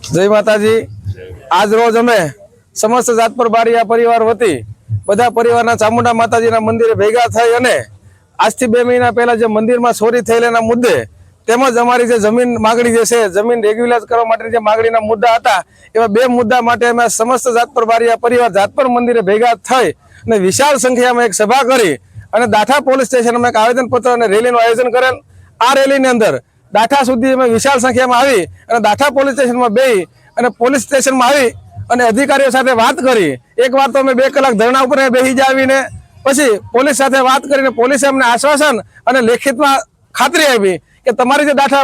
जय माताजी। आज रोज अमे समस्त जातपर बारिया परिवार वती बधा परिवारना चामुंडा माताजीना मंदिरे भेगा थई अने आजथी 2 महीना पहला जे मंदिरमां चोरी थयेलाना मुद्दे તેમજ અમારી જે જમીન માગણી જે છે જમીન રેગ્યુલરાઇઝ કરવા માટેની જે માગણીના મુદ્દા હતા એવા 2 મુદ્દા માટે અમે સમસ્ત જાતપર બારિયા પરિવાર જાતપર મંદિરે ભેગા થઈ અને વિશાળ સંખ્યામાં એક સભા કરી અને દાઠા પોલીસ સ્ટેશનમાં એક આવેદનપત્ર અને રેલીનું આયોજન કરેલ। આ રેલીની અંદર દાઠા સુધી અમે વિશાળ સંખ્યામાં આવી અને દાઠા પોલીસ સ્ટેશનમાં બેસી અને પોલીસ સ્ટેશનમાં આવી અને અધિકારીઓ સાથે વાત કરી। એક વાર તો અમે 2 કલાક ધરણા ઉપર બેસી જાવીને પછી પોલીસ સાથે વાત કરીને પોલીસે અમને આશ્વાસન અને લેખિતમાં ખાતરી આપી કે તમારી જે દાઠા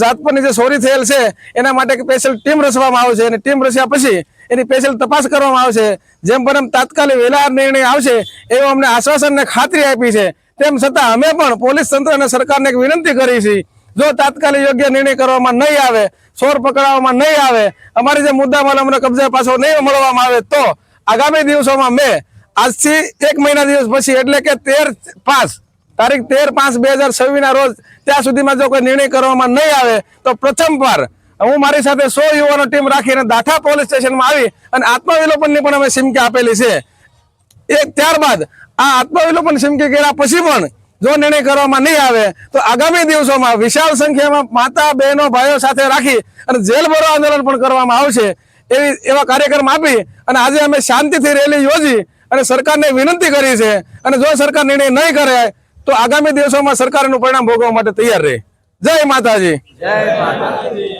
જાતપરની જે ચોરી થયેલ છે એના માટે સ્પેશિયલ ટીમ રચવામાં આવશે અને ટીમ રચ્યા પછી એની સ્પેશિયલ તપાસ કરવામાં આવશે। જેમ પણ તાત્કાલિક વહેલા નિર્ણય આવશે એવો અમને આશ્વાસન ને ખાતરી આપી છે। તેમ છતાં અમે પણ પોલીસ તંત્ર અને સરકારને એક વિનંતી કરી છે, જો તાત્કાલિક યોગ્ય નિર્ણય કરવામાં નહીં આવે, ચોર પકડવામાં નહીં આવે, અમારી જે મુદ્દામાલ અમને કબજા પાછો નહીં મળવામાં આવે તો આગામી દિવસોમાં મેં આજથી 1 મહિના દિવસ પછી એટલે કે 13/5 તારીખ 13/5/2026 ના રોજ ત્યાં સુધીમાં જો કોઈ નિર્ણય કરવામાં નહીં આવે તો પ્રથમવાર હું મારી સાથે 100 યુવાનો ટીમ રાખીને દાઠા પોલીસ સ્ટેશનમાં આવી અને આત્મવિલોપનની પણ અમે ચીમકી આપેલી છે। ત્યારબાદ આ આત્મવિલોપન ચીમકી કર્યા પછી પણ જો નિર્ણય કરવામાં નહીં આવે તો આગામી દિવસોમાં વિશાળ સંખ્યામાં માતા બહેનો ભાઈઓ સાથે રાખી અને જેલ ભરો આંદોલન પણ કરવામાં આવશે એવા કાર્યક્રમ આપી અને આજે અમે શાંતિથી રેલી યોજી અને સરકારને વિનંતી કરી છે અને જો સરકાર નિર્ણય નહીં કરે તો આગામી દિવસોમાં સરકારનું પરિણામ ભોગવવા માટે તૈયાર રહે। જય માતાજી। જય માતાજી।